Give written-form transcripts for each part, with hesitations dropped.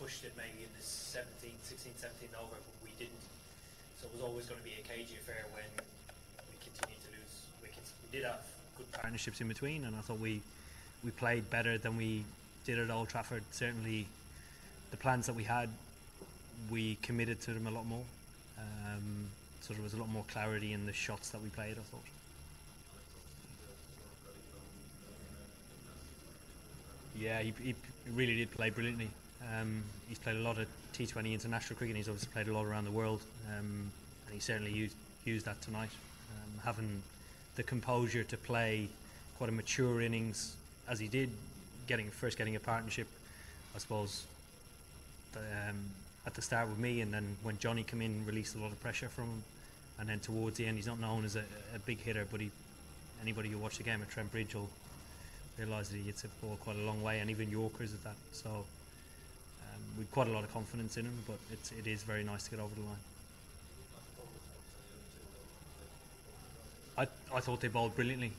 pushed it maybe in the 16, 17 over, but we didn't. So it was always going to be a cagey affair when we continued to lose wickets. We did have good partnerships in between, and I thought we played better than we did at Old Trafford. Certainly the plans that we had, we committed to them a lot more. So there was a lot more clarity in the shots that we played, I thought. Yeah, he really did play brilliantly. He's played a lot of T20 international cricket, and he's obviously played a lot around the world, and he certainly used that tonight. Having the composure to play quite a mature innings as he did, getting a partnership, I suppose, at the start with me, and then when Johnny came in, released a lot of pressure from him, and then towards the end, he's not known as a big hitter, but anybody who watched the game at Trent Bridge will realise that he hits a ball quite a long way, and even Yorkers at that. So we've quite a lot of confidence in him, but it is very nice to get over the line. I thought they bowled brilliantly.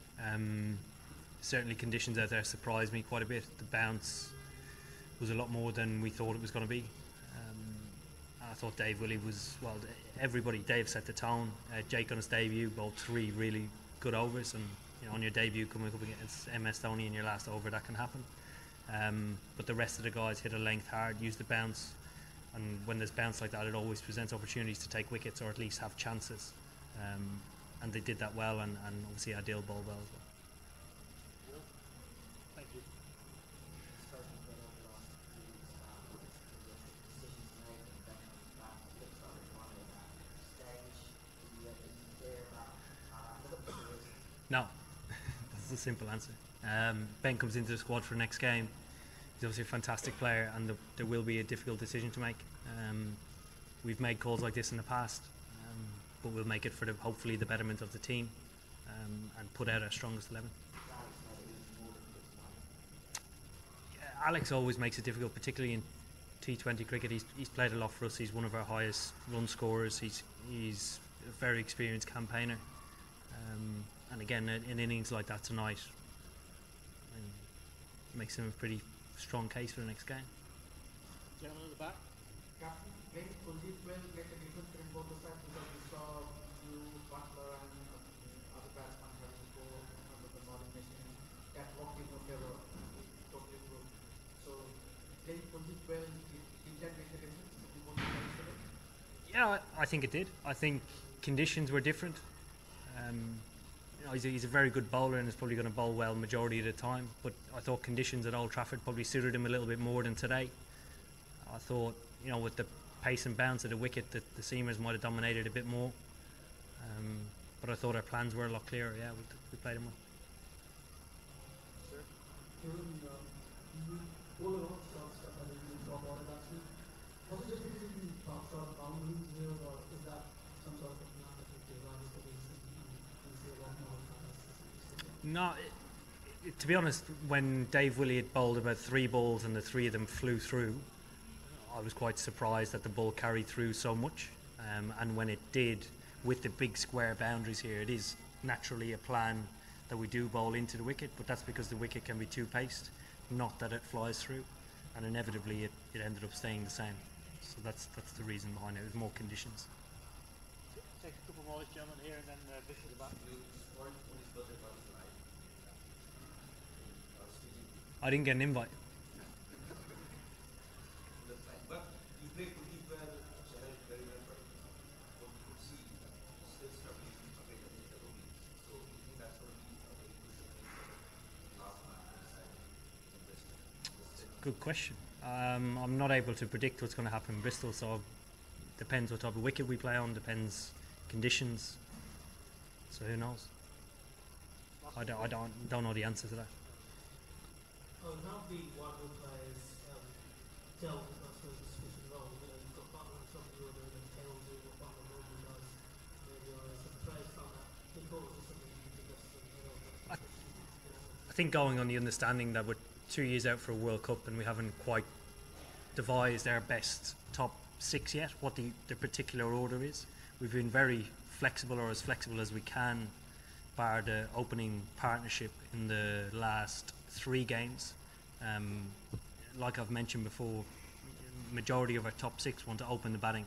Certainly conditions out there surprised me quite a bit. The bounce was a lot more than we thought it was going to be. I thought Dave Willey was, well, everybody, Dave set the tone. Jake on his debut bowled 3 really good overs, and on your debut coming up against MS Dhoni in your last over, that can happen. But the rest of the guys hit a length hard, used the bounce, and when there's bounce like that, it always presents opportunities to take wickets or at least have chances. And they did that well, and obviously Adil bowled well as well. Thank you. No, that's a simple answer. Ben comes into the squad for the next game. He's obviously a fantastic player, and there will be a difficult decision to make. We've made calls like this in the past, but we'll make it for hopefully the betterment of the team, and put out our strongest 11. Yeah, Alex always makes it difficult, particularly in T20 cricket. He's played a lot for us. He's one of our highest run scorers. He's a very experienced campaigner. And again, in innings like that tonight, makes him a pretty strong case for the next game. Gentleman at the back. Captain, playing Kuldeep will make a difference in both the sides, because we saw you, Butler, and other batsmen having to go under the bowling machine. That worked in your favour, totally good. So playing Kuldeep well, did that make a difference in both the sides today? Yeah, I think it did. I think conditions were different. He's a very good bowler and is probably going to bowl well majority of the time, but I thought conditions at Old Trafford probably suited him a little bit more than today. I thought, with the pace and bounce of the wicket, that the seamers might have dominated a bit more, but I thought our plans were a lot clearer. Yeah, we played them well. Sir? All around shots that are in the top order last week, was it just because you top shot boundaries here, or is that some sort of a plan that you devised for these and see a lot more? No, to be honest, when Dave Willey had bowled about 3 balls and the 3 of them flew through, I was quite surprised that the ball carried through so much. And when it did, with the big square boundaries here, it is naturally a plan that we do bowl into the wicket, but that's because the wicket can be too paced, not that it flies through. And inevitably it ended up staying the same. So that's the reason behind it. It was more conditions. Take a couple more, gentlemen here, and then Bishop at the back. I didn't get an invite. But you played Kuldeep well, Chennai very well, but what you could see still struggling again against the Rohit. So you think that's going to be a very crucial thing for last match? Good question. I'm not able to predict what's going to happen in Bristol, so it depends what type of wicket we play on, depends conditions. So who knows? I don't know the answer to that. Now the Wagner players dealt with us with the switching role. You've got Butler and something you're doing, and Taylor doing what Butler normally does. Maybe some players found that difficult, or something you think that's I think going on the understanding that we're 2 years out for a World Cup and we haven't quite devised our best top 6 yet, what the particular order is. We've been very flexible, or as flexible as we can, bar the opening partnership in the last 3 games. Like I've mentioned before, majority of our top 6 want to open the batting,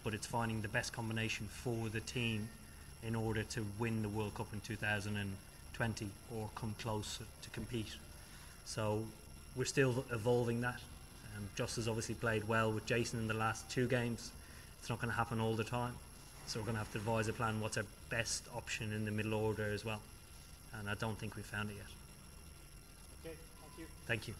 but it's finding the best combination for the team in order to win the World Cup in 2020 or come close to compete. So we're still evolving that. Just has obviously played well with Jason in the last 2 games. It's not going to happen all the time, so we're going to have to devise a plan what's our best option in the middle order as well, and I don't think we've found it yet. Okay, thank you. Thank you.